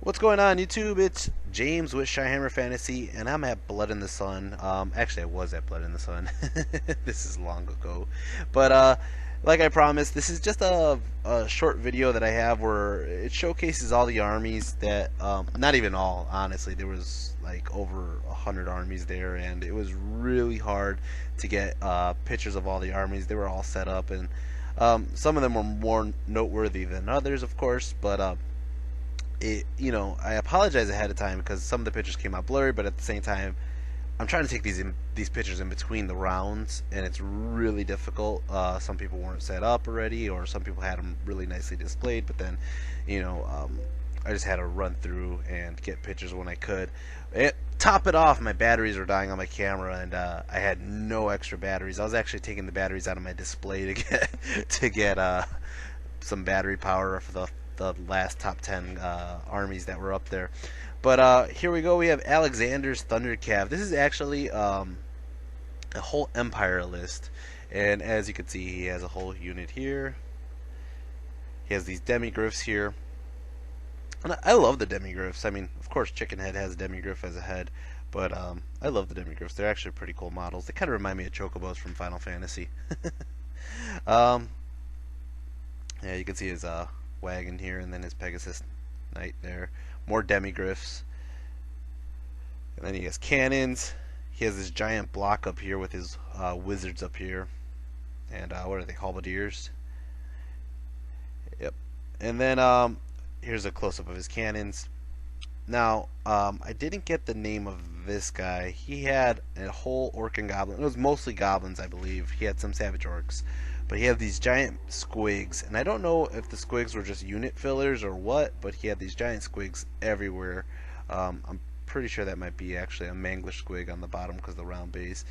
What's going on, YouTube? It's James with Shyhammer Fantasy, and I'm at Blood in the Sun. Actually, I was at Blood in the Sun. This is long ago, but like I promised, this is just a short video that I have where it showcases all the armies that, not even all, honestly. There was like over 100 armies there, and it was really hard to get pictures of all the armies. They were all set up, and some of them were more noteworthy than others, of course, but I apologize ahead of time because some of the pictures came out blurry, but at the same time, I'm trying to take these pictures in between the rounds, and it's really difficult. Some people weren't set up already, or some people had them really nicely displayed, but then, I just had to run through and get pictures when I could. Top it off, my batteries were dying on my camera, and I had no extra batteries. I was actually taking the batteries out of my display to get some battery power for the last top 10 armies that were up there. But here we go. We have Alexander's Thunder Cav. This is actually a whole Empire list, and as you can see, he has a whole unit here. He has these demigryphs here, and I love the demigryphs. I mean, of course, Chickenhead has a demigryph as a head, but I love the demigryphs. They're actually pretty cool models. They kind of remind me of Chocobos from Final Fantasy. um, yeah, you can see his wagon here, and then his Pegasus Knight there. More demigryphs. And then he has cannons. He has this giant block up here with his wizards up here. And what are they, halberdiers? Yep. And then here's a close-up of his cannons. Now, I didn't get the name of this guy. He had a whole orc and goblin. It was mostly goblins, I believe. He had some savage orcs. But he had these giant squigs, and I don't know if the squigs were just unit fillers or what, but he had these giant squigs everywhere. I'm pretty sure that might be actually a Manglish squig on the bottom because of the round base.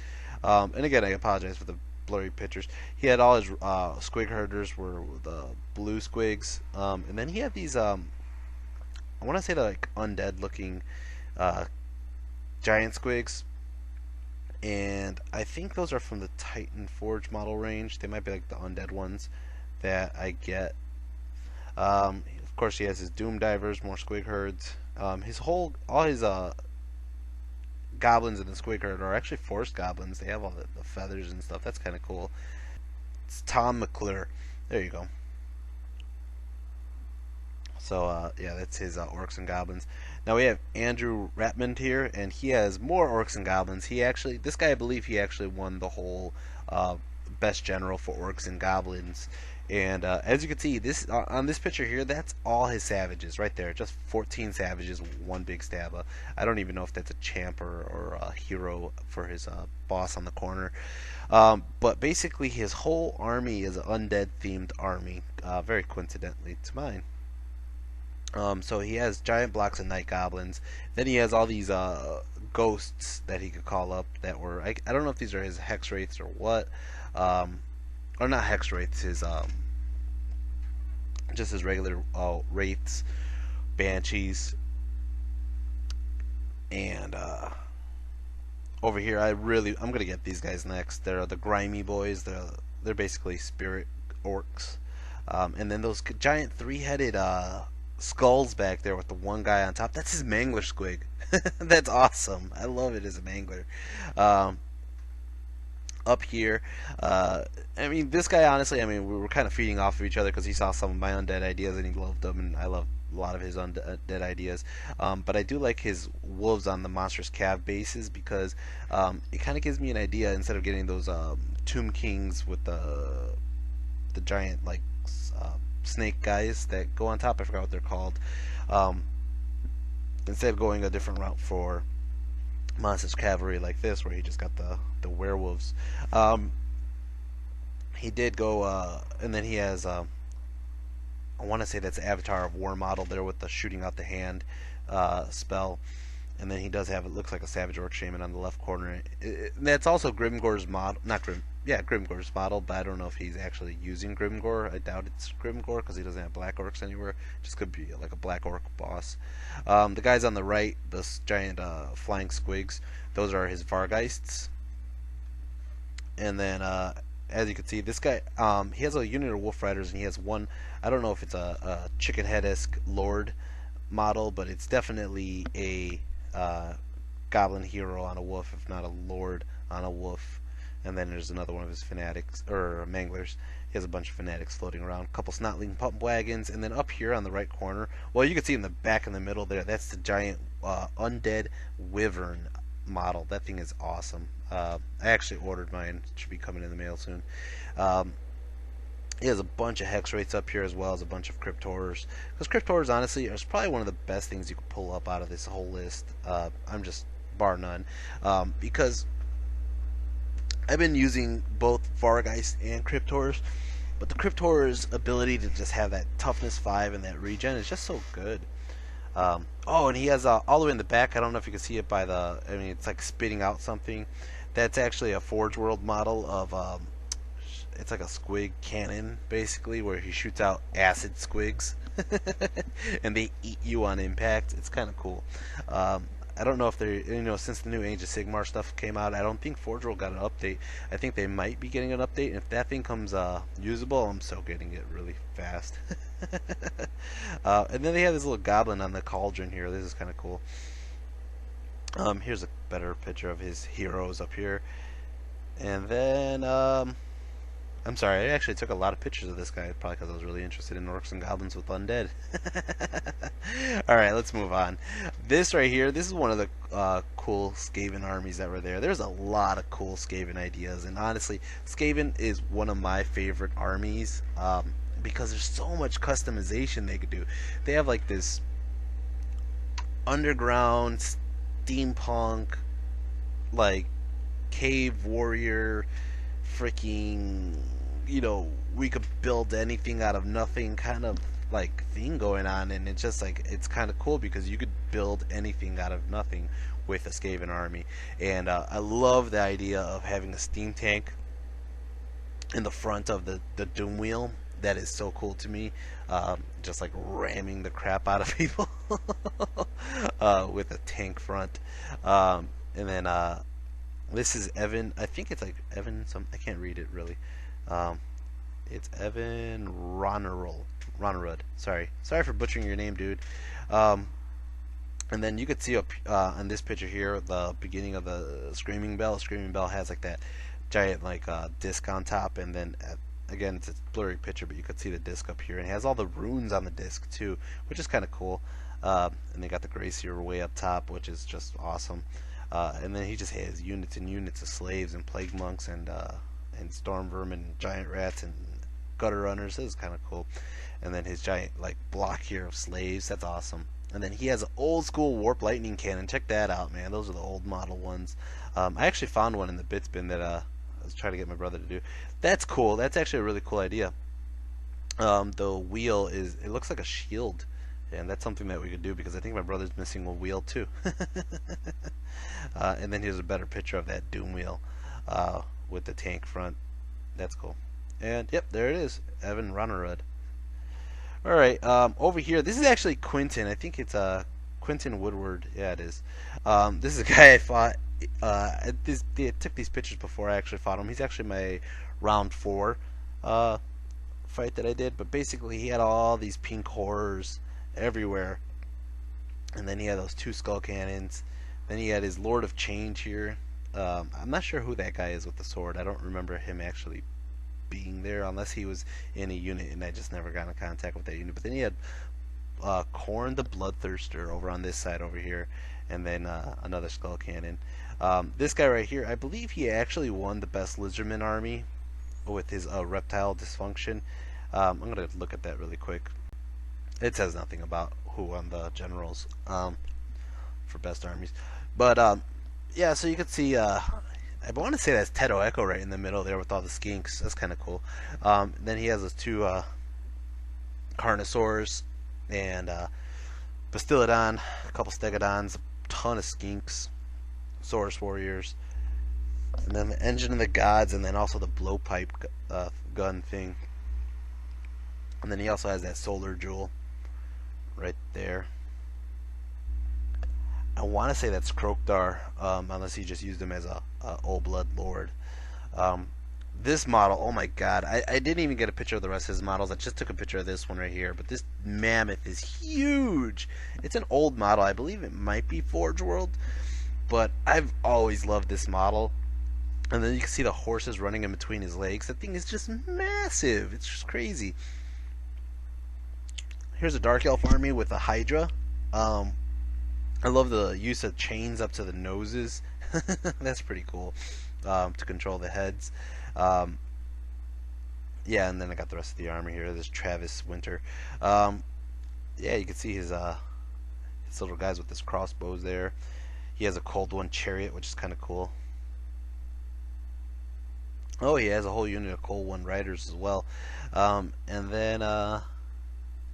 And again, I apologize for the blurry pictures. He had all his squig herders were the blue squigs, and then he had these, I want to say they're like undead looking giant squigs. And I think those are from the Titan Forge model range. They might be like the undead ones that I get. Of course, he has his Doom Divers, more squig herds. All his goblins in the squig herd are actually forest goblins. They have all the feathers and stuff. That's kind of cool. It's Tom McClure. There you go. So yeah, that's his orcs and goblins. Now we have Andrew Ratman here, and he has more orcs and goblins. This guy, I believe, he actually won the whole best general for orcs and goblins. And as you can see, this on this picture here, that's all his savages right there. Just 14 savages, one big stabba. I don't even know if that's a champ or a hero for his boss on the corner. But basically, his whole army is an undead themed army, very coincidentally to mine. So he has giant blocks of night goblins. Then he has all these ghosts that he could call up that were, I don't know if these are his hex wraiths or what, or not hex wraiths, his just his regular wraiths, banshees, and over here I'm gonna get these guys next. They're the Grimy Boys. They're basically spirit orcs, and then those giant three-headed skulls back there with the one guy on top. That's his Manglish squig. That's awesome. I love it as a mangler. Up here, I mean, this guy, honestly, I mean, we were kind of feeding off of each other because he saw some of my undead ideas and he loved them, and I love a lot of his undead ideas. But I do like his wolves on the monstrous cav bases because it kind of gives me an idea, instead of getting those Tomb Kings with the giant like snake guys that go on top. I forgot what they're called. Instead of going a different route for monstrous cavalry like this, where he just got the werewolves, he did go and then he has I want to say that's Avatar of War model there with the shooting out the hand spell. And then he does have, it looks like a Savage Orc Shaman on the left corner. That's also Grimgore's model, not Grim, yeah, Grimgore's model, but I don't know if he's actually using Grimgore. I doubt it's Grimgore because he doesn't have black orcs anywhere. Just could be like a black orc boss. The guys on the right, those giant flying squigs, those are his Vargeists. And then as you can see, this guy, he has a unit of Wolf Riders, and he has one, I don't know if it's a chicken head-esque lord model, but it's definitely a goblin hero on a wolf, if not a lord on a wolf. And then there's another one of his fanatics, or manglers. He has a bunch of fanatics floating around, a couple snotling pump wagons, and then up here on the right corner, well, you can see in the back in the middle there, that's the giant undead wyvern model. That thing is awesome. I actually ordered mine. It should be coming in the mail soon. Um, he has a bunch of hex rates up here as well as a bunch of crypt horrors. Because crypt horrors, honestly, is probably one of the best things you could pull up out of this whole list. I'm just bar none. Because I've been using both Vargeist and crypt horrors, but the crypt horror's ability to just have that toughness 5 and that regen is just so good. Oh, and he has all the way in the back. I don't know if you can see it by the. I mean, it's like spitting out something. That's actually a Forge World model of. It's like a squig cannon, basically, where he shoots out acid squigs, and they eat you on impact. It's kind of cool. I don't know if they're, since the new Age of Sigmar stuff came out, I don't think Forge World got an update. I think they might be getting an update, and if that thing comes usable, I'm so getting it really fast. And then they have this little goblin on the cauldron here. This is kind of cool. Here's a better picture of his heroes up here. And then, I'm sorry, I actually took a lot of pictures of this guy, probably because I was really interested in orcs and goblins with undead. Alright, let's move on. This right here, this is one of the cool Skaven armies that were there. There's a lot of cool Skaven ideas, and honestly, Skaven is one of my favorite armies, because there's so much customization they could do. They have like this underground, steampunk, like, cave warrior, freaking, we could build anything out of nothing kind of like thing going on, and it's just like, it's kind of cool because you could build anything out of nothing with a Skaven army. And I love the idea of having a steam tank in the front of the Doom Wheel. That is so cool to me. Just like ramming the crap out of people with a tank front. And then this is Evan. I think it's like Evan. I can't read it really. It's Evan Ronerud. Sorry for butchering your name, dude. And then you could see up on this picture here the beginning of the Screaming Bell. Screaming Bell has like that giant like disc on top, and then again it's a blurry picture, but you could see the disc up here, and it has all the runes on the disc too, which is kind of cool. And they got the Gracier way up top, which is just awesome. And then he just has units and units of slaves and plague monks and storm vermin, and giant rats and gutter runners. This is kind of cool. And then his giant like block here of slaves. That's awesome. And then he has an old school warp lightning cannon. Check that out, man. Those are the old model ones. I actually found one in the bits bin that I was trying to get my brother to do. That's cool. That's actually a really cool idea. The wheel it looks like a shield. And that's something that we could do, because I think my brother's missing a wheel too. And then here's a better picture of that Doom Wheel with the tank front. That's cool. And yep, there it is, Evan Ronerud. Alright, over here, this is actually Quinton. I think it's Quinton Woodward. Yeah, it is. This is a guy I fought. I took these pictures before I actually fought him. He's actually my round 4 fight that I did. But basically, he had all these pink horrors everywhere. And then he had those 2 skull cannons. Then he had his Lord of Change here. I'm not sure who that guy is with the sword. I don't remember him actually being there, unless he was in a unit and I just never got in contact with that unit. But then he had Khorne the Bloodthirster over on this side over here, and then another skull cannon. This guy right here, I believe he actually won the best Lizardman army with his reptile dysfunction. I'm gonna look at that really quick. It says nothing about who won the generals for best armies, but yeah, so you can see I want to say that's Teto Echo right in the middle there with all the skinks. That's kind of cool. Then he has those 2 Carnosaurs and Bastillodon, a couple Stegodons, a ton of skinks, Saurus Warriors, and then the Engine of the Gods, and then also the blowpipe gun thing. And then he also has that Solar Jewel right there. I want to say that's Krokdar, unless he just used him as a Old Blood Lord. This model, oh my god, I didn't even get a picture of the rest of his models. I just took a picture of this one right here. But this mammoth is huge. It's an old model. I believe it might be Forge World, but I've always loved this model. And then you can see the horses running in between his legs. That thing is just massive. It's just crazy. Here's a Dark Elf army with a Hydra. I love the use of chains up to the noses. That's pretty cool, to control the heads. Yeah, and then I got the rest of the army here. There's Travis Winter. Yeah, you can see his little guys with his crossbows there. He has a Cold One chariot, which is kind of cool. Oh, he has a whole unit of Cold One riders as well. And then,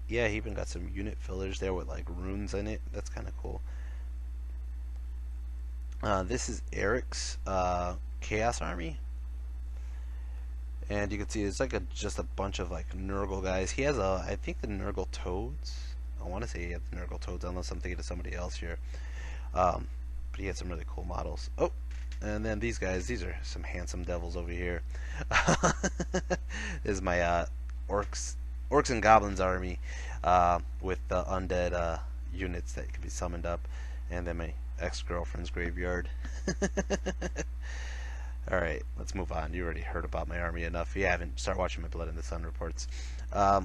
yeah, he even got some unit fillers there with like runes in it. That's kind of cool. This is Eric's Chaos Army. And you can see it's like just a bunch of like Nergal guys. He has I think the Nergal Toads. I want to say he has the Nergal Toads, unless I'm thinking of somebody else here. But he had some really cool models. Oh, and then these guys, these are some handsome devils over here. This is my Orcs and Goblins army with the undead units that can be summoned up. And then my ex-girlfriend's graveyard. Alright, let's move on. You already heard about my army enough. If you haven't, start watching my Blood in the Sun reports. I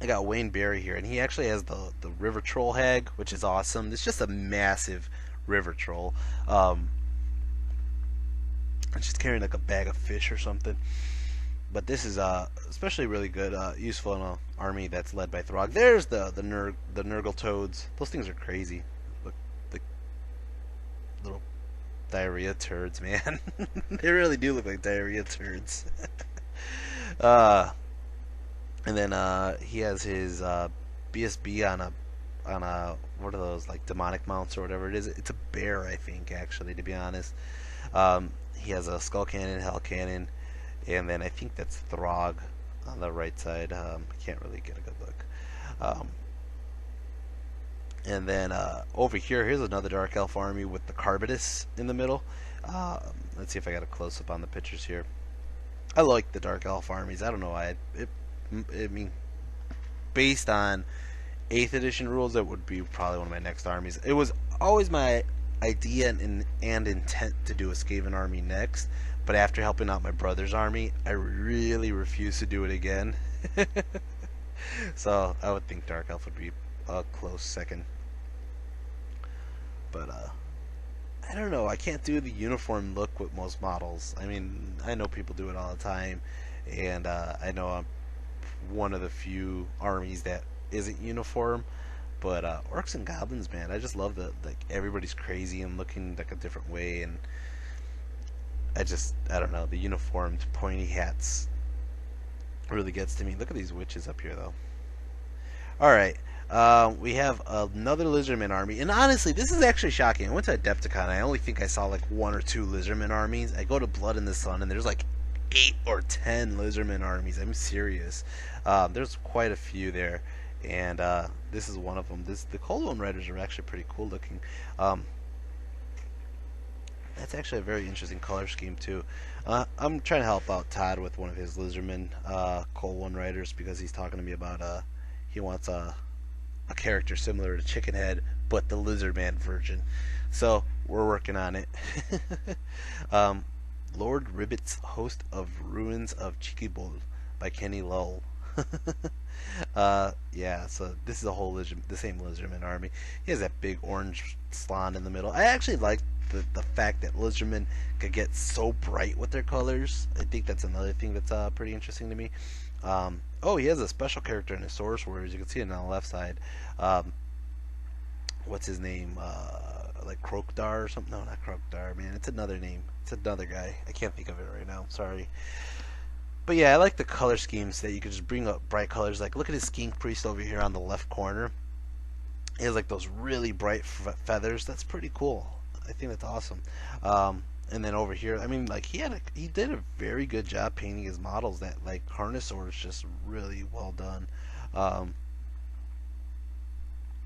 got Wayne Barry here, and he actually has the River Troll Hag, which is awesome. It's just a massive River Troll. She's carrying like a bag of fish or something. But this is especially really good, useful in an army that's led by Throg. There's the Nergal Toads. Those things are crazy. Look, the little diarrhea turds, man. They really do look like diarrhea turds. And then he has his BSB on a what are those, like demonic mounts or whatever it is. It's a bear, I think, actually, to be honest. He has a skull cannon, hell cannon, and then I think that's Throg on the right side. I can't really get a good look. And then over here, here's another Dark Elf army with the Carbitus in the middle. Let's see if I got a close-up on the pictures here. I like the Dark Elf armies. I don't know why. I mean, based on 8th edition rules, that would be probably one of my next armies. It was always my idea and intent to do a Skaven army next, but after helping out my brother's army, I really refuse to do it again. So I would think Dark Elf would be a close second. But I don't know, I can't do the uniform look with most models. I mean, I know people do it all the time, and I know I'm one of the few armies that isn't uniform. But Orcs and Goblins, man, I just love that, like, everybody's crazy and looking like a different way, and I don't know, the uniformed pointy hats really gets to me. Look at these witches up here, though. Alright, we have another Lizardman army, and honestly, this is actually shocking. I went to Adepticon, I only think I saw like 1 or 2 Lizardman armies. I go to Blood in the Sun, and there's like 8 or 10 Lizardman armies. I'm serious. There's quite a few there. And this is one of them. The Cold One Riders are actually pretty cool looking. That's actually a very interesting color scheme too. I'm trying to help out Todd with one of his Lizardmen Cold One Riders, because he's talking to me about he wants a character similar to Chickenhead, but the Lizardman version. So we're working on it. Lord Ribbit's Host of Ruins of Chiquibol by Kenny Lowell. Yeah, so this is the same Lizardman army. He has that big orange slot in the middle. I actually like the fact that Lizardmen could get so bright with their colors. I think that's another thing that's pretty interesting to me. Oh, he has a special character in his Source Warriors. You can see it on the left side. What's his name? Like Krokdar or something? No, not Krokdar, man. It's another name. It's another guy. I can't think of it right now. Sorry. But yeah, I like the color schemes that you can just bring up bright colors. Like, look at his Skink Priest over here on the left corner. He has like those really bright feathers. That's pretty cool. I think that's awesome. And then over here, I mean, like, he did a very good job painting his models. That like Carnosaur is just really well done.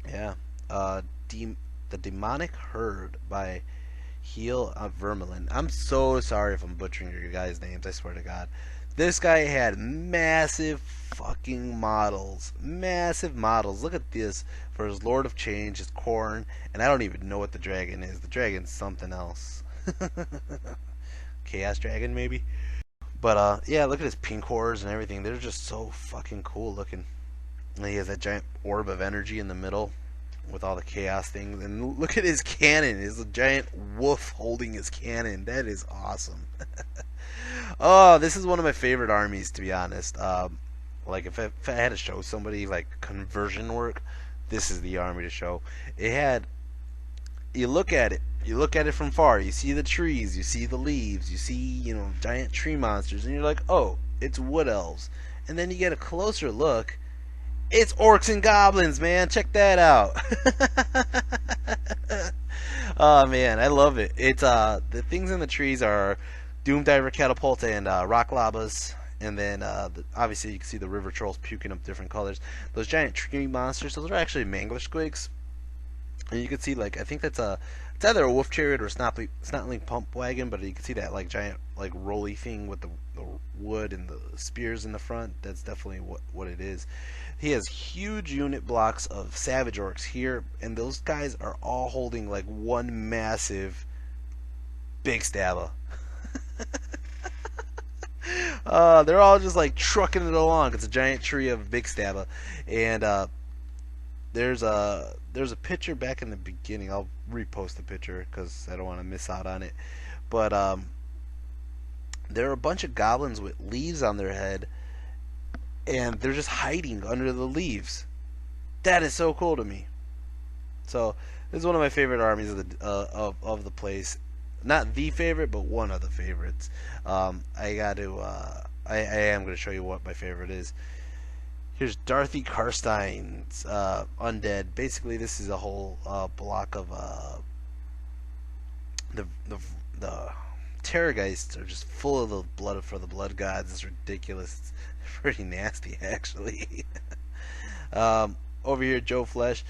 Yeah. The Demonic Herd by Heel Vermelin. I'm so sorry if I'm butchering your guys' names. I swear to God. This guy had massive fucking models. Massive models. Look at this for his Lord of Change, his Corn, and I don't even know what the dragon is. The dragon's something else. Chaos Dragon, maybe? But, yeah, look at his pink horrors and everything. They're just so fucking cool looking. And he has that giant orb of energy in the middle with all the chaos things. And look at his cannon. It's a giant wolf holding his cannon. That is awesome. Oh, this is one of my favorite armies, to be honest. Like, if I had to show somebody, like, conversion work, this is the army to show. It had... You look at it from far, you see the trees, you see the leaves, you see, you know, giant tree monsters, and you're like, oh, it's wood elves. And then you get a closer look, it's orcs and goblins, man. Check that out. Oh man, I love it. It's the things in the trees are Doomdiver, Catapult, and rock lavas. And then obviously you can see the river trolls puking up different colors. Those giant tree monsters, those are actually mangler squigs. And you can see, like, I think that's it's either a wolf chariot or a snotling pump wagon, but you can see that, like, giant, like, rolly thing with the wood and the spears in the front. That's definitely what it is. He has huge unit blocks of savage orcs here, and those guys are all holding, like, one massive big stabba. They're all just, like, trucking it along. It's a giant tree of big stabba. And, there's a picture back in the beginning. I'll repost the picture because I don't want to miss out on it. But there are a bunch of goblins with leaves on their head, and they're just hiding under the leaves. That is so cool to me. So this is one of my favorite armies of the place. Not the favorite, but one of the favorites. I am going to show you what my favorite is. Here's Dorothy Karstein's Undead. Basically, this is a whole block of the Terrorgeists are just full of the blood for the blood gods. It's ridiculous. It's pretty nasty, actually. Over here, Joe Flesh.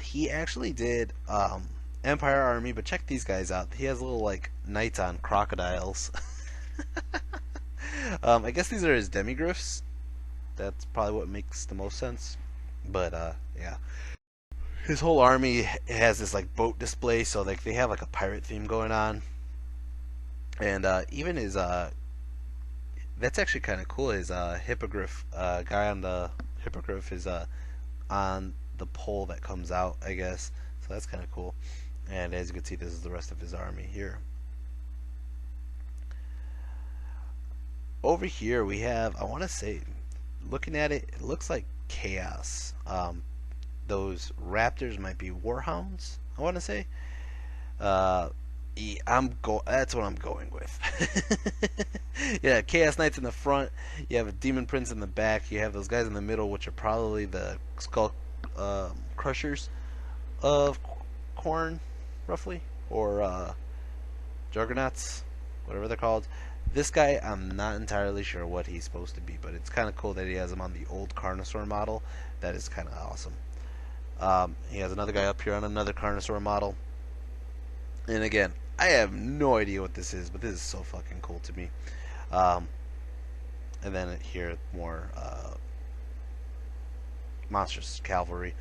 He actually did Empire Army, but check these guys out. He has little, like, knights on crocodiles. I guess these are his demigryphs. That's probably what makes the most sense. But yeah, his whole army has this, like, boat display, so, like, they have, like, a pirate theme going on. And even his that's actually kind of cool. His hippogriff guy on the hippogriff is on the pole that comes out, I guess. So that's kind of cool. And as you can see, this is the rest of his army here. Over here we have, I want to say, looking at it, it looks like chaos. Those raptors might be warhounds, I want to say. That's what I'm going with. Yeah, Chaos Knights in the front. You have a Demon Prince in the back. You have those guys in the middle, which are probably the Skull Crushers of Khorne, roughly, or Juggernauts, whatever they're called. This guy, I'm not entirely sure what he's supposed to be, but it's kind of cool that he has him on the old Carnosaur model. That is kind of awesome. He has another guy up here on another Carnosaur model. And again, I have no idea what this is, but this is so fucking cool to me. And then here, more Monstrous Cavalry.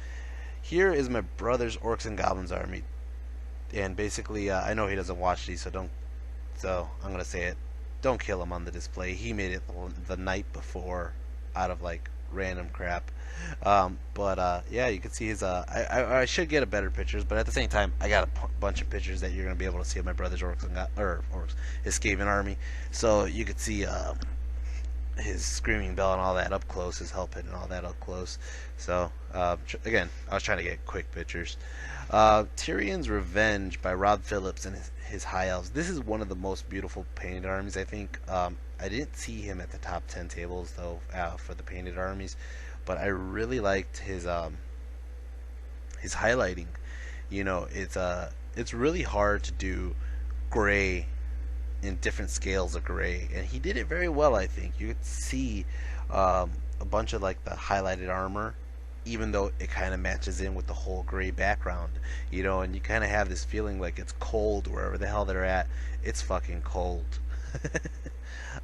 Here is my brother's Orcs and Goblins army. And basically, I know he doesn't watch these, so I'm going to say it. Don't kill him on the display. He made it the night before out of, like, random crap. Yeah, you can see his I should get a better pictures, but at the same time I got a bunch of pictures that you're gonna be able to see of my brother's orcs and his Skaven army, so you could see his Screaming Bell and all that up close, his Hell Pit and all that up close. So again, I was trying to get quick pictures. Tyrion's Revenge by Rob Phillips and his High Elves. This is one of the most beautiful painted armies, I think. I didn't see him at the top 10 tables though for the painted armies, but I really liked his highlighting. You know, it's really hard to do gray in different scales of gray, and he did it very well. I think you could see a bunch of, like, the highlighted armor even though it kind of matches in with the whole gray background, you know, and you kind of have this feeling like it's cold wherever the hell they're at. It's fucking cold.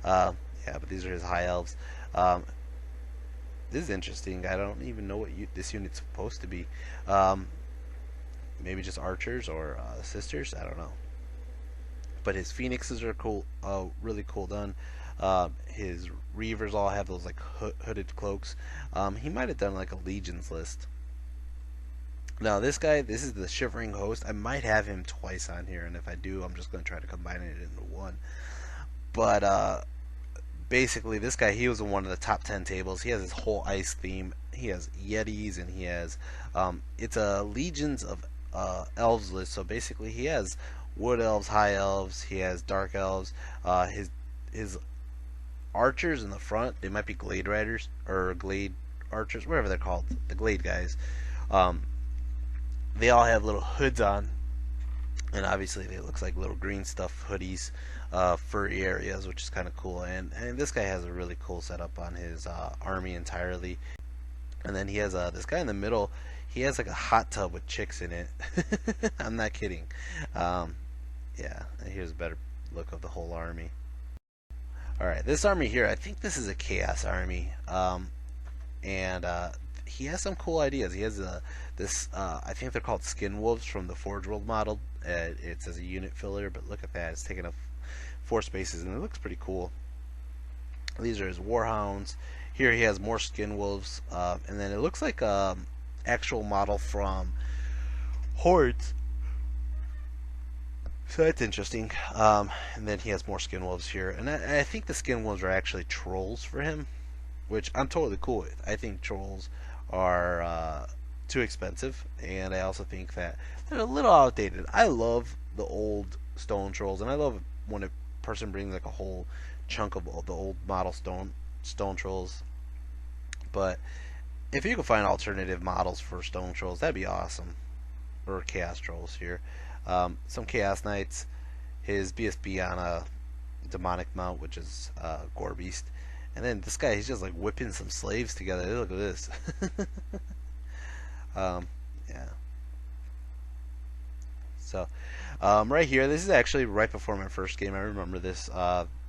Yeah, but these are his high elves. Um, this is interesting. I don't even know what this unit's supposed to be. Um, Maybe just archers or sisters. I don't know. But his phoenixes are cool, really cool done. His reavers all have those like hooded cloaks. He might have done like a legions list. Now this guy, this is the Shivering Host. I might have him twice on here, and if I do, I'm just going to try to combine it into one. But basically, this guy, he was in one of the top 10 tables. He has his whole ice theme. He has Yetis, and he has it's a Legions of Elves list. So basically, he has Wood Elves, High Elves. He has Dark Elves. His archers in the front, they might be Glade Riders or Glade Archers, whatever they're called, the Glade guys. They all have little hoods on, and obviously they look like little green stuff hoodies, furry areas, which is kind of cool. And this guy has a really cool setup on his army entirely. And then he has this guy in the middle. He has like a hot tub with chicks in it. I'm not kidding. Yeah, and here's a better look of the whole army. Alright, this army here, I think this is a chaos army. And he has some cool ideas. He has this, I think they're called skin wolves from the Forge World model. It says a unit filler, but look at that. It's taking up 4 spaces, and it looks pretty cool. These are his Warhounds. Here he has more skin wolves, and then it looks like actual model from Hordes. So that's interesting. And then he has more skin wolves here, and I think the skin wolves are actually trolls for him, which I'm totally cool with. I think trolls are too expensive, and I also think that they're a little outdated. I love the old stone trolls, and I love when a person brings like a whole chunk of the old model stone trolls. But if you can find alternative models for stone trolls, that'd be awesome. Or chaos trolls here. Some chaos knights. His BSB on a demonic mount, which is Gore Beast. And then this guy, he's just like whipping some slaves together. Look at this. Yeah. So, right here, this is actually right before my first game. I remember this.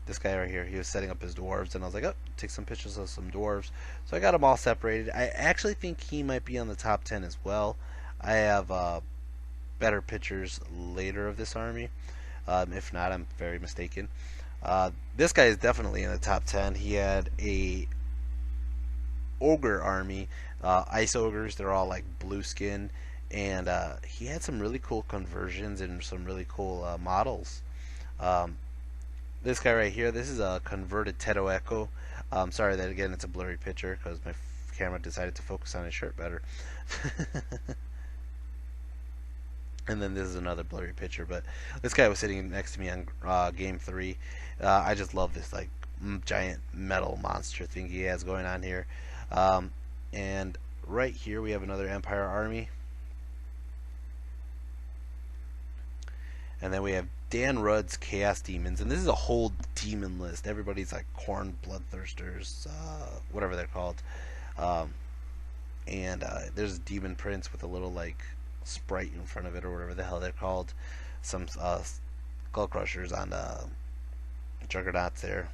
This guy right here, he was setting up his dwarves, and I was like, oh, take some pictures of some dwarves. So I got them all separated. I actually think he might be on the top 10 as well. I have better pictures later of this army. If not, I'm very mistaken. This guy is definitely in the top 10. He had a ogre army, ice ogres. They're all like blue skin, and he had some really cool conversions and some really cool models. This guy right here, this is a converted Teto Echo. Sorry that again it's a blurry picture because my camera decided to focus on his shirt better. And then this is another blurry picture, but this guy was sitting next to me on game 3. I just love this like giant metal monster thing he has going on here. And right here we have another Empire army. And then we have Dan Rudd's Chaos Demons, and this is a whole demon list. Everybody's like Khorne Bloodthirsters, whatever they're called. And there's a Demon Prince with a little like sprite in front of it, or whatever the hell they're called. Some Skull Crushers on Juggernauts there.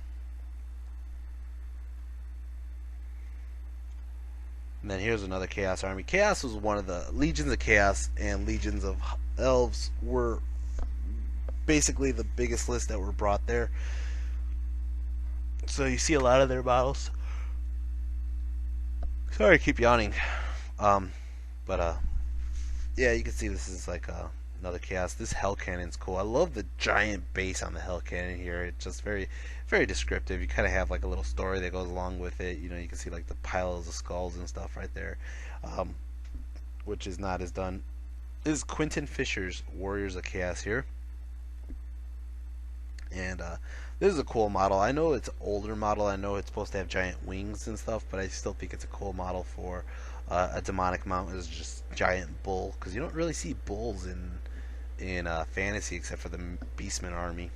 And then here's another Chaos army. Chaos was one of the Legions of Chaos and Legions of Elves were basically the biggest list that were brought there. So you see a lot of their models. Sorry, I keep yawning. But yeah, you can see this is like another Chaos. This Hell Cannon's cool. I love the giant base on the Hell Cannon here. It's just very, very descriptive. You kind of have like a little story that goes along with it. You know, you can see like the piles of skulls and stuff right there, which is not as done. This is Quinton Fisher's Warriors of Chaos here. And this is a cool model. I know it's an older model. I know it's supposed to have giant wings and stuff, but I still think it's a cool model for a demonic mount. Is just giant bull, because you don't really see bulls in fantasy except for the Beastman army.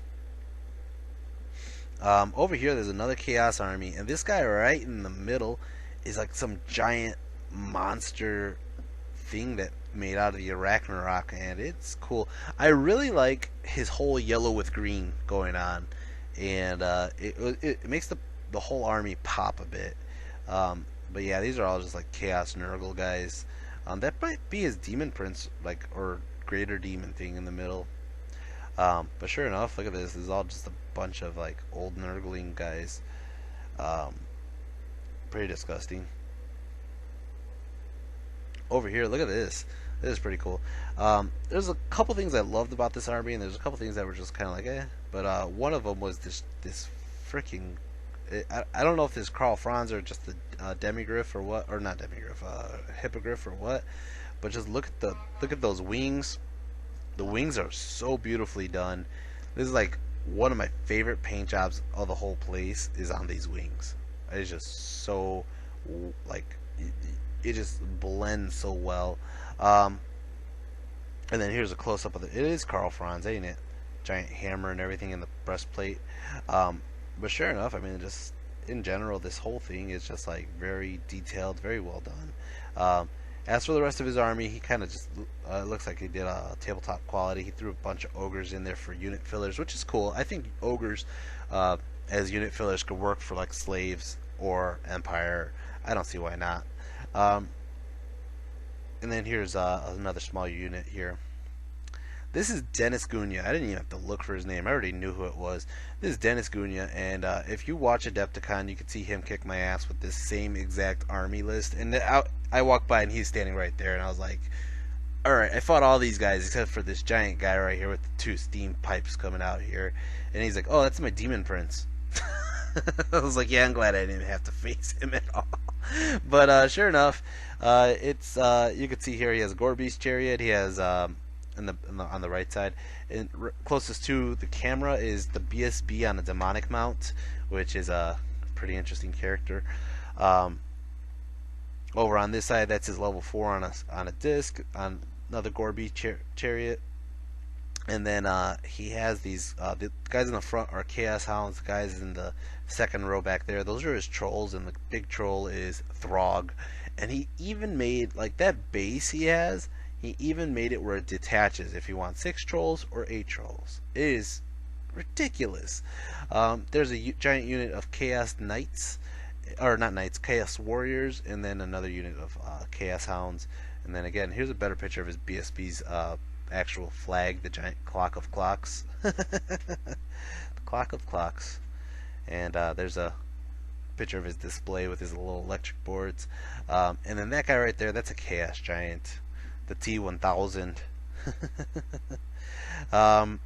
Over here, there's another Chaos army, and this guy right in the middle is like some giant monster thing that made out of the Arachnarok, and it's cool. I really like his whole yellow with green going on, and it makes the whole army pop a bit. But yeah, these are all just like Chaos Nergal guys. That might be his Demon Prince, like, or Greater Demon thing in the middle. But sure enough, look at this. This is all just a bunch of like old Nergaling guys. Pretty disgusting. Over here, look at this. This is pretty cool. There's a couple things I loved about this army, and there's a couple things that were just kind of like, eh. But one of them was this freaking. I don't know if this Karl Franz or just the demigryph or what, or not demigryph, hippogriff or what. But just look at those wings. The wings are so beautifully done. This is like one of my favorite paint jobs of the whole place is on these wings. It's just so like it just blends so well. And then here's a close up of it. It is Karl Franz, ain't it? Giant hammer and everything in the breastplate. But sure enough, I mean, just in general, this whole thing is just like very detailed, very well done. As for the rest of his army, he kind of just looks like he did a tabletop quality. He threw a bunch of ogres in there for unit fillers, which is cool. I think ogres as unit fillers could work for like slaves or empire. I don't see why not. And then here's another small unit here. This is Dennis Cunha. I didn't even have to look for his name. I already knew who it was. This is Dennis Cunha, and if you watch Adepticon, you can see him kick my ass with this same exact army list. And I walked by, and he's standing right there, and I was like, alright, I fought all these guys except for this giant guy right here with the two steam pipes coming out here. And he's like, oh, that's my Demon Prince. I was like, yeah, I'm glad I didn't have to face him at all. But sure enough, it's you can see here he has a Gore Beast Chariot. He has on the right side, and closest to the camera is the BSB on a demonic mount, which is a pretty interesting character. Over on this side, that's his level 4 on a disc on another Gore Beast Chariot. And then he has these the guys in the front are Chaos Hounds. The guys in the second row back there, those are his trolls, and the big troll is Throg. And he even made, like, that base he has, he even made it where it detaches if you want 6 trolls or 8 trolls. It is ridiculous. There's a giant unit of Chaos Knights, or not Knights, Chaos Warriors, and then another unit of Chaos Hounds. And then again, here's a better picture of his BSB's actual flag, the giant clock of clocks. The clock of clocks. And there's a picture of his display with his little electric boards. And then that guy right there, that's a Chaos Giant, the T1000. And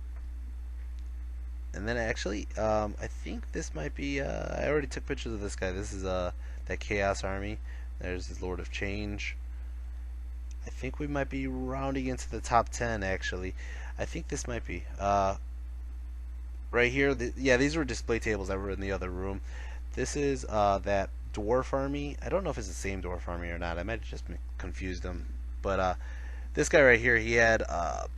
then actually, I think this might be, I already took pictures of this guy. This is that Chaos Army. There's his Lord of Change. I think we might be rounding into the top 10, actually. I think this might be. Right here, yeah, these were display tables that were in the other room. This is that Dwarf Army. I don't know if it's the same Dwarf Army or not. I might have just confused them. But this guy right here, he had a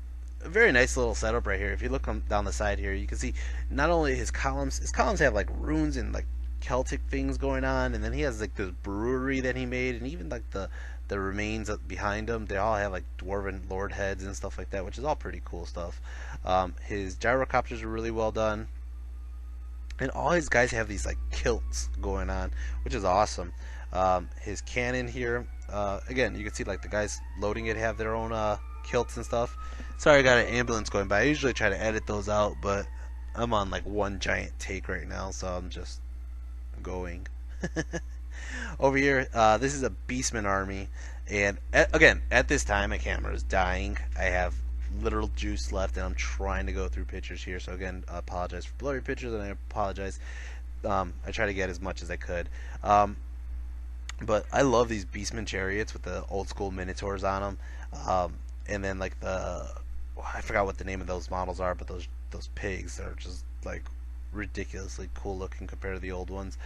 very nice little setup right here. If you look down the side here, you can see not only his columns have like runes and like Celtic things going on, and then he has like this brewery that he made, and even like the remains behind him, they all have like dwarven lord heads and stuff like that, which is all pretty cool stuff. His gyrocopters are really well done, and all his guys have these like kilts going on, which is awesome. His cannon here, again, you can see like the guys loading it have their own kilts and stuff. Sorry, I got an ambulance going by. I usually try to edit those out, but I'm on like one giant take right now, so I'm just going. Over here, this is a Beastman army, and again, at this time my camera is dying. I have literal juice left, and I'm trying to go through pictures here, so again, I apologize for blurry pictures, and I apologize. I try to get as much as I could. But I love these Beastman chariots with the old school minotaurs on them, and then like I forgot what the name of those models are, but those pigs are just like ridiculously cool looking compared to the old ones.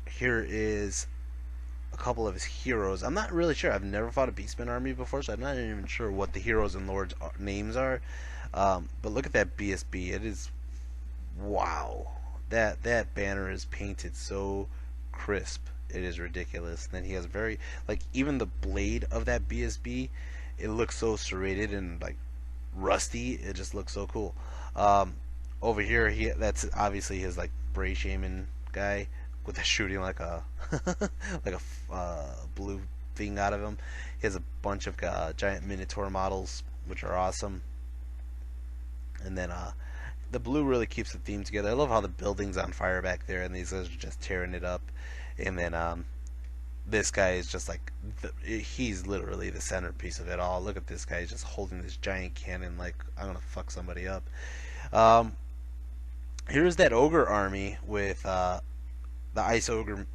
Here is a couple of his heroes. I'm not really sure. I've never fought a Beastman army before, so I'm not even sure what the heroes and lords names are. But look at that BSB. It is, wow. That banner is painted so crisp it is ridiculous. And then he has very, like, even the blade of that BSB, it looks so serrated and like rusty. It just looks so cool. Over here, that's obviously his like Bray Shaman guy with the shooting like a like a blue thing out of him. He has a bunch of giant Minotaur models, which are awesome. And then the blue really keeps the theme together. I love how the building's on fire back there, and these guys are just tearing it up. And then this guy is just like, he's literally the centerpiece of it all. Look at this guy, he's just holding this giant cannon like I'm gonna fuck somebody up. Here's that ogre army with the ice ogre.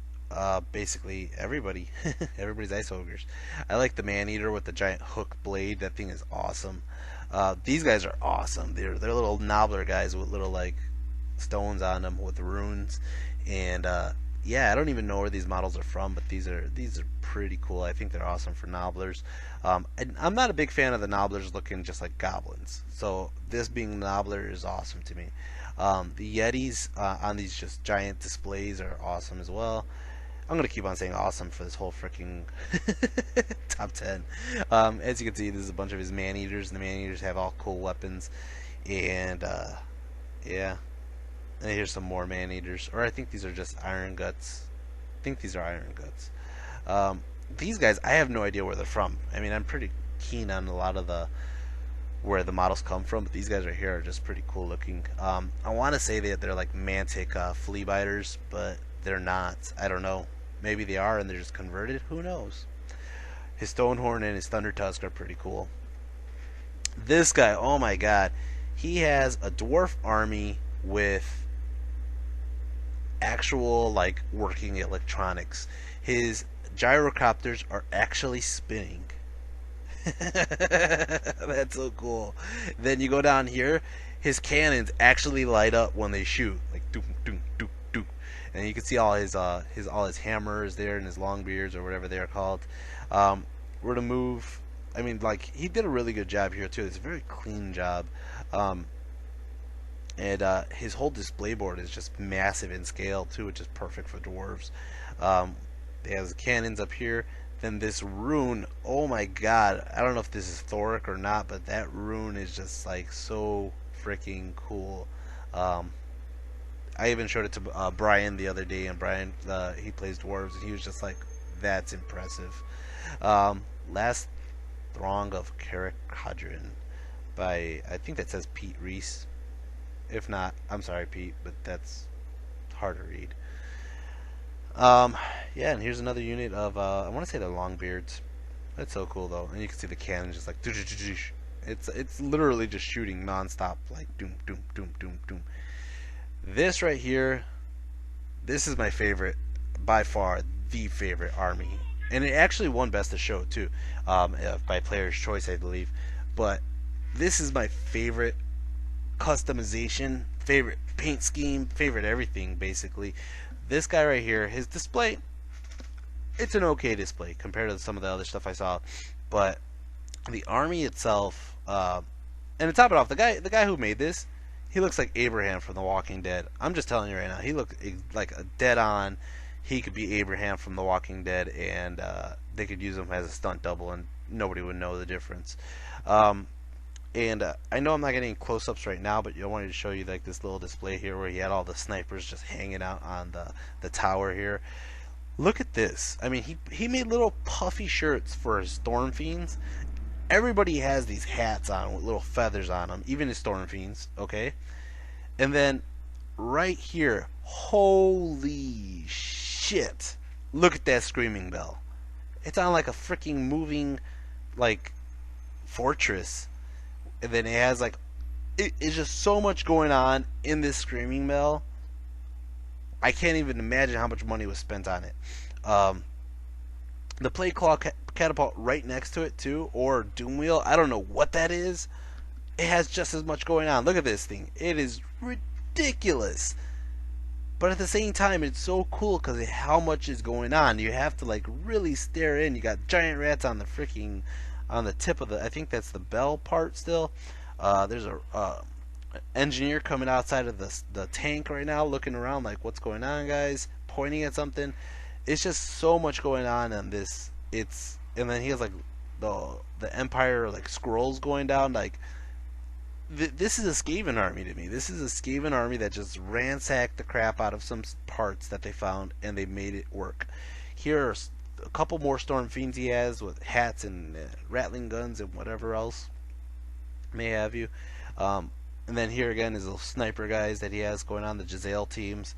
Basically everybody everybody's ice ogres. I like the man-eater with the giant hook blade. That thing is awesome. These guys are awesome. They're little knobbler guys with little like stones on them with runes. And yeah, I don't even know where these models are from, but these are pretty cool. I think they're awesome for nobblers. And I'm not a big fan of the nobblers looking just like goblins, so this being nobbler is awesome to me. The Yetis on these just giant displays are awesome as well. I'm gonna keep on saying awesome for this whole freaking top 10. As you can see, there's a bunch of his man-eaters, and the man-eaters have all cool weapons. And yeah, and here's some more man-eaters, or I think these are just iron guts. I think these are iron guts. These guys, I have no idea where they're from. I mean, I'm pretty keen on a lot of where the models come from, but these guys right here are just pretty cool looking. I want to say that they're like Mantic flea biters, but they're not. I don't know. Maybe they are and they're just converted. Who knows? His Stonehorn and his Thunder Tusk are pretty cool. This guy, oh my god, he has a dwarf army with actual like working electronics. His gyrocopters are actually spinning. That's so cool. Then you go down here, his cannons actually light up when they shoot, like doom doom doom doom. And you can see all his hammers there and his long beards or whatever they are called. We're to move. I mean, like, he did a really good job here too. It's a very clean job. And his whole display board is just massive in scale too, which is perfect for dwarves. He has cannons up here. Then this rune, oh my god, I don't know if this is Thoric or not, but that rune is just like so freaking cool. I even showed it to Brian the other day, and Brian, he plays dwarves, and he was just like, that's impressive. Last Throng of Carrickadron by, I think that says Pete Reese. If not, I'm sorry, Pete, but that's hard to read. Yeah, and here's another unit of, I want to say the Longbeards. That's so cool, though. And you can see the cannon just like, it's literally just shooting nonstop, like, doom, doom, doom, doom, doom. This right here, this is my favorite, by far, the favorite army. And it actually won Best of Show, too, by Player's Choice, I believe. But this is my favorite customization, favorite paint scheme, favorite everything, basically. This guy right here, his display, it's an okay display compared to some of the other stuff I saw. But the army itself, and to top it off, the guy who made this, he looks like Abraham from The Walking Dead. I'm just telling you right now, he looks like a dead on. He could be Abraham from The Walking Dead, and they could use him as a stunt double, and nobody would know the difference. And I know I'm not getting close-ups right now, but I wanted to show you like this little display here where he had all the snipers just hanging out on the tower here. Look at this. I mean, he made little puffy shirts for his Storm Fiends. Everybody has these hats on with little feathers on them, even his Storm Fiends, okay? And then right here, holy shit, look at that Screaming Bell. It's on like a freaking moving like fortress. And then it has like, it's just so much going on in this Screaming Bell. I can't even imagine how much money was spent on it. The Plate Claw Catapult right next to it too, or Doom Wheel, I don't know what that is. It has just as much going on. Look at this thing. It is ridiculous. But at the same time, it's so cool because of how much is going on. You have to like really stare in. You got giant rats on the freaking, on the tip of the, I think that's the bell part still. There's a engineer coming outside of the tank right now, looking around like, what's going on, guys? Pointing at something. it's just so much going on this. It's and then he has like the Empire like scrolls going down. Like this is a Skaven army to me. This is a Skaven army that just ransacked the crap out of some parts that they found and they made it work. Here are a couple more Storm Fiends he has with hats and rattling guns and whatever else may have you. And then here again is the sniper guys that he has going on, the Giselle teams.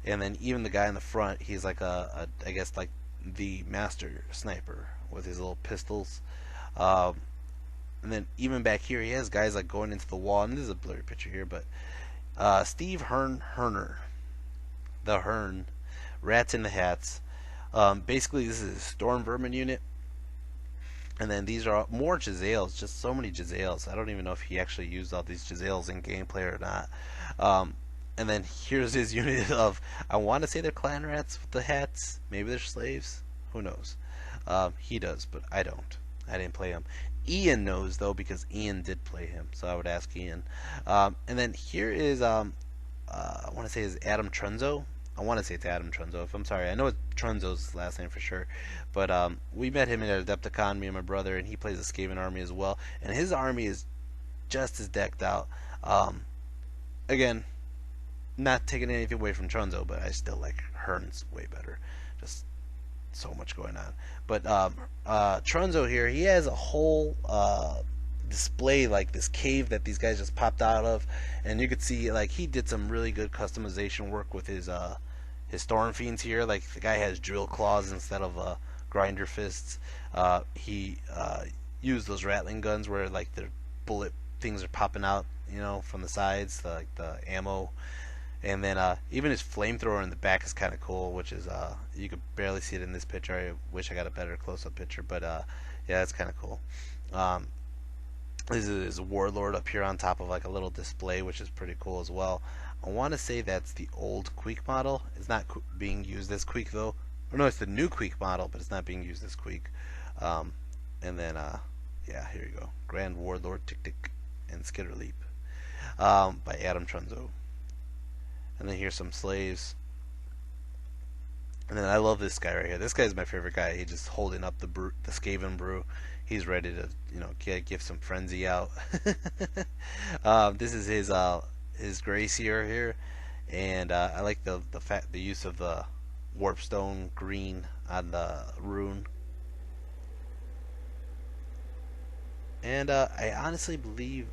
And then even the guy in the front, he's like I guess like the master sniper with his little pistols. And then even back here, he has guys like going into the wall. And this is a blurry picture here, but Steve Herner, the Hern, Rats in the Hats. Basically, this is a Storm Vermin unit. And then these are more Giselles, just so many Giselles. I don't even know if he actually used all these Giselles in gameplay or not. And then here's his unit of, I want to say they're clan rats with the hats. Maybe they're slaves. Who knows? He does, but I don't. I didn't play him. Ian knows, though, because Ian did play him. So I would ask Ian. And then here is, I want to say is Adam Trunzo. I want to say it's Adam Trunzo. If I'm sorry, I know it's Trunzo's last name for sure. But we met him at Adepticon, me and my brother, and he plays a Skaven army as well. And his army is just as decked out. Again, not taking anything away from Trunzo, but I still like Hearn's way better. Just so much going on. But Trunzo here, he has a whole display, like this cave that these guys just popped out of, and you could see like he did some really good customization work with his Storm Fiends here. Like the guy has drill claws instead of grinder fists. He used those rattling guns where like the bullet things are popping out, you know, from the sides, like the ammo. And then even his flamethrower in the back is kind of cool, which is you could barely see it in this picture. I wish I got a better close-up picture, but yeah, it's kind of cool. This is a warlord up here on top of like a little display, which is pretty cool as well. I want to say that's the old Queek model. It's not being used as Queek though. Or no, it's the new Queek model, but it's not being used as Queek. And then yeah, here you go, Grand Warlord Tick Tick and Skitterleap by Adam Trunzo. And then here's some slaves. And then I love this guy right here. This guy's my favorite guy. He's just holding up the Skaven brew. He's ready to, you know, give some frenzy out. This is his Gracier here, and I like the use of the Warpstone green on the rune. And I honestly believe,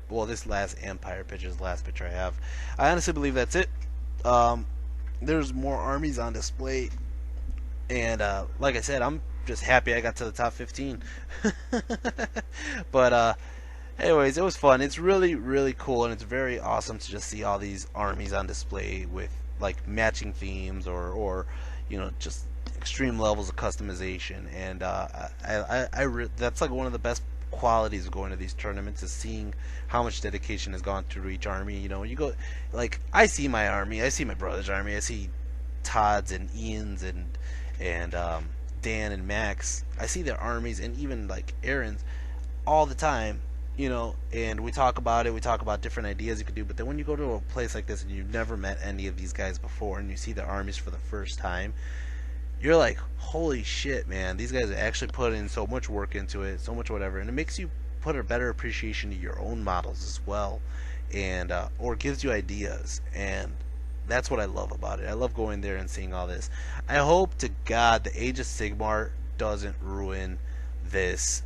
well, this last Empire picture is the last picture I have. I honestly believe that's it. There's more armies on display, and like I said, I'm just happy I got to the top 15. But anyways, it was fun. It's really, really cool, and it's very awesome to just see all these armies on display with like matching themes or you know, just extreme levels of customization. And that's like one of the best qualities of going to these tournaments, is seeing how much dedication has gone through each army. You know, you go, like, I see my army, I see my brother's army, I see Todd's and Ian's and Dan and Max. I see their armies, and even like Aaron's, all the time, you know, and we talk about it, we talk about different ideas you could do. But then when you go to a place like this and you've never met any of these guys before, and you see their armies for the first time, you're like, holy shit, man, these guys actually put in so much work into it, so much whatever. And it makes you put a better appreciation to your own models as well, and or gives you ideas. And that's what I love about it. I love going there and seeing all this. I hope to God the Age of Sigmar doesn't ruin these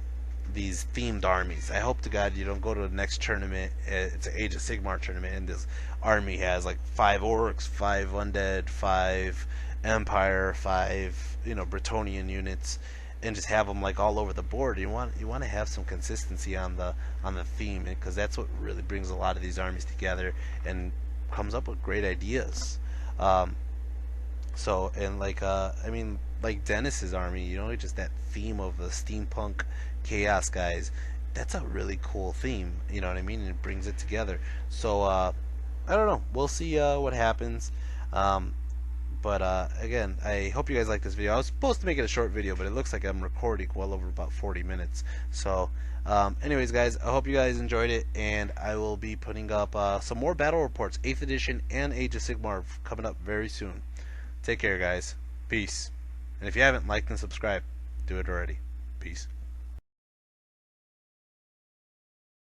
themed armies. I hope to God you don't go to the next tournament, it's an Age of Sigmar tournament, and this army has like 5 orcs, 5 undead, 5 Empire, 5, you know, Bretonnian units, and just have them like all over the board. You want to have some consistency on the theme, because that's what really brings a lot of these armies together and comes up with great ideas. So, and like I mean, like Dennis's army, you know, just that theme of the steampunk chaos guys, that's a really cool theme, you know what I mean, and it brings it together. So I don't know, we'll see what happens. But again, I hope you guys like this video. I was supposed to make it a short video, but it looks like I'm recording well over about 40 minutes. So anyways, guys, I hope you guys enjoyed it, and I will be putting up some more battle reports, 8th edition and Age of Sigmar, coming up very soon. Take care, guys. Peace. And if you haven't liked and subscribed, do it already. Peace.